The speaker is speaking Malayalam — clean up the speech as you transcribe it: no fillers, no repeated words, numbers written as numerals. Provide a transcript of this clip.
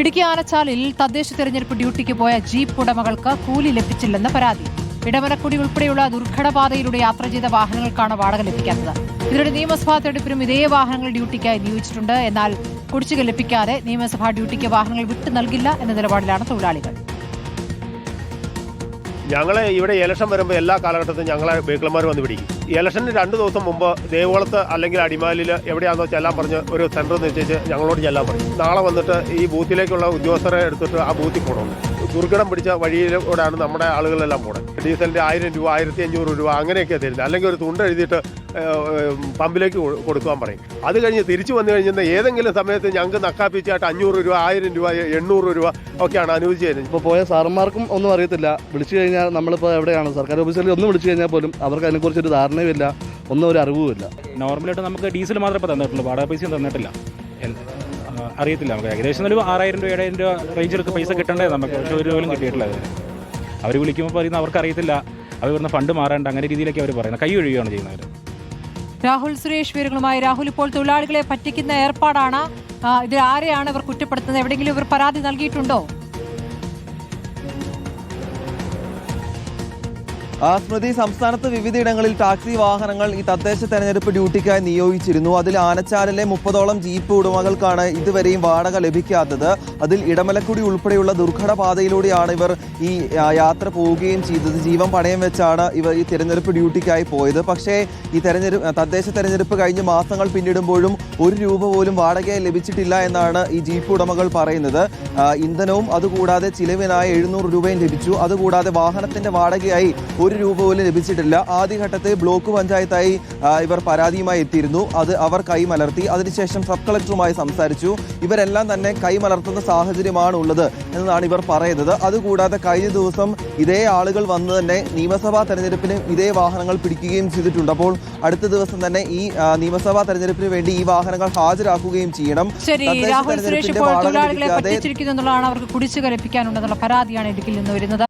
ഇടുക്കി ആനച്ചാലിൽ തദ്ദേശ തെരഞ്ഞെടുപ്പ് ഡ്യൂട്ടിക്ക് പോയ ജീപ്പ് ഉടമകൾക്ക് കൂലി ലഭിച്ചില്ലെന്ന് പരാതി. ഇടമലക്കുടി ഉൾപ്പെടെയുള്ള ദുർഘടപാതയിലൂടെ യാത്ര ചെയ്ത വാഹനങ്ങൾക്കാണ് വാടക ലഭിക്കാത്തത്. ഇതിലൂടെ നിയമസഭാ തെരഞ്ഞെടുപ്പിനും ഇതേ വാഹനങ്ങൾ ഡ്യൂട്ടിക്കായി നിയോഗിച്ചിട്ടുണ്ട്. എന്നാൽ കുടിശ്ശിക ലഭിക്കാതെ നിയമസഭാ ഡ്യൂട്ടിക്ക് വാഹനങ്ങൾ വിട്ടു നൽകില്ല എന്ന നിലപാടിലാണ് തൊഴിലാളികൾ. ഞങ്ങളെ ഇവിടെ ഇലക്ഷൻ വരുമ്പോൾ എല്ലാ കാലഘട്ടത്തിലും ഞങ്ങളെ ബേക്കിളന്മാർ വന്ന് പിടിക്കും. ഇലക്ഷന് 2 ദിവസം മുമ്പ് ദേവകുളത്ത് അല്ലെങ്കിൽ അടിമാലിൽ എവിടെയാണെന്നോ ചെല്ലാൻ പറഞ്ഞ് ഒരു സെൻറ്റർ നിശ്ചയിച്ച് ഞങ്ങളോട് ചെല്ലാൻ പറയും. നാളെ വന്നിട്ട് ഈ ബൂത്തിലേക്കുള്ള ഉദ്യോഗസ്ഥരെ എടുത്തിട്ട് ആ ബൂത്തിൽ പോകണം. ദുർഘടം പിടിച്ച വഴിയിലൂടെയാണ് നമ്മുടെ ആളുകളെല്ലാം പോകുന്നത്. ഡീസലിൻ്റെ 1000 രൂപ 1500 രൂപ അങ്ങനെയൊക്കെയാണ് തരുന്നത്. അല്ലെങ്കിൽ ഒരു തുണ്ട് എഴുതിയിട്ട് പമ്പിലേക്ക് കൊടുക്കാൻ പറയും. അത് കഴിഞ്ഞ് തിരിച്ചു വന്നു കഴിഞ്ഞാൽ ഏതെങ്കിലും സമയത്ത് ഞങ്ങൾക്ക് നക്കാപ്പിച്ചായിട്ട് 500 രൂപ 1000 രൂപ 800 രൂപ ഒക്കെയാണ് അനുവദിച്ചു തരുന്നത്. ഇപ്പോൾ പോയ സാറന്മാർക്കും ഒന്നും അറിയത്തില്ല. വിളിച്ചു കഴിഞ്ഞാൽ നമ്മളിപ്പോൾ എവിടെയാണ് സർക്കാർ ഓഫീസിൽ ഒന്ന് വിളിച്ചു കഴിഞ്ഞാൽ പോലും അവർക്ക് അതിനെക്കുറിച്ചൊരു ധാരണയുമില്ല, ഒന്നും ഒരു അറിവുമില്ല. നോർമലായിട്ട് നമുക്ക് ഡീസൽ മാത്രമേ ഇപ്പോൾ തന്നിട്ടുള്ളൂ, വാടക പൈസയും തന്നിട്ടില്ല. അറിയത്തില്ല, നമുക്ക് ഏകദേശം ഒരു 6000 രൂപ 7000 രൂപ റേഞ്ചിലൊക്കെ പൈസ കിട്ടണ്ടേ നമുക്ക്, പക്ഷേ ഒരു പോലും കിട്ടിയിട്ടില്ല. അവർ വിളിക്കുമ്പോൾ പറയുന്നത് അവർക്ക് അറിയത്തില്ല, അവർ ഇവിടുന്ന് ഫണ്ട് മാറേണ്ട അങ്ങനെ രീതിയിലൊക്കെ അവർ പറയുന്നത്, കൈ ഒഴിയുകയാണ് ചെയ്യുന്നത്. രാഹുൽ സുരേഷ് വിവരങ്ങളുമായി. രാഹുൽ, ഇപ്പോൾ തൊഴിലാളികളെ പറ്റിക്കുന്ന ഏർപ്പാടാണ്. ഇതിൽ ആരെയാണ് ഇവർ കുറ്റപ്പെടുത്തുന്നത്? എവിടെയെങ്കിലും ഇവർ പരാതി നൽകിയിട്ടുണ്ടോ? സ്മൃതി, സംസ്ഥാനത്ത് വിവിധയിടങ്ങളിൽ ടാക്സി വാഹനങ്ങൾ ഈ തദ്ദേശ തെരഞ്ഞെടുപ്പ് ഡ്യൂട്ടിക്കായി നിയോഗിച്ചിരുന്നു. അതിൽ ആനച്ചാലിലെ 30ഓളം ജീപ്പ് ഉടമകൾക്കാണ് ഇതുവരെയും വാടക ലഭിക്കാത്തത്. അതിൽ ഇടമലക്കുടി ഉൾപ്പെടെയുള്ള ദുർഘടപാതയിലൂടെയാണ് ഇവർ ഈ യാത്ര പോവുകയും ചെയ്തത്. ജീവൻ പണയം വെച്ചാണ് ഇവർ ഈ തെരഞ്ഞെടുപ്പ് ഡ്യൂട്ടിക്കായി പോയത്. പക്ഷേ ഈ തദ്ദേശ തെരഞ്ഞെടുപ്പ് കഴിഞ്ഞ് മാസങ്ങൾ പിന്നിടുമ്പോഴും 1 രൂപ പോലും വാടകയായി ലഭിച്ചിട്ടില്ല എന്നാണ് ഈ ജീപ്പ് ഉടമകൾ പറയുന്നത്. ഇന്ധനവും അതുകൂടാതെ ചിലവിനായി 700 രൂപയും ലഭിച്ചു. അതുകൂടാതെ വാഹനത്തിന്റെ വാടകയായി 1 രൂപ പോലും ലഭിച്ചിട്ടില്ല. ആദ്യഘട്ടത്തിൽ ബ്ലോക്ക് പഞ്ചായത്തായി ഇവർ പരാതിയുമായി എത്തിയിരുന്നു. അത് അവർ കൈമലർത്തി. അതിനുശേഷം സബ് കളക്ടറുമായി സംസാരിച്ചു. ഇവരെല്ലാം തന്നെ കൈമലർത്തുന്ന സാഹചര്യമാണ് ഉള്ളത് എന്നതാണ് ഇവർ പറയുന്നത്. അതുകൂടാതെ കഴിഞ്ഞ ദിവസം ഇതേ ആളുകൾ വന്ന് തന്നെ നിയമസഭാ തെരഞ്ഞെടുപ്പിന് ഇതേ വാഹനങ്ങൾ പിടിക്കുകയും ചെയ്തിട്ടുണ്ട്. അപ്പോൾ അടുത്ത ദിവസം തന്നെ ഈ നിയമസഭാ തെരഞ്ഞെടുപ്പിന് വേണ്ടി ഈ വാഹനങ്ങൾ ഹാജരാക്കുകയും ചെയ്യണം. ശരി, രാഹുൽ സുരേഷ്, ഇപ്പോൾ തൊഴിലാളികളെ പറ്റിച്ചിരിക്കുന്നു എന്നുള്ളതാണ്, അവർക്ക് കുടിശ്ശിക ലഭിക്കാനുണ്ടെന്നുള്ള പരാതിയാണ് ഇടുക്കിയിൽ നിന്ന് വരുന്നത്.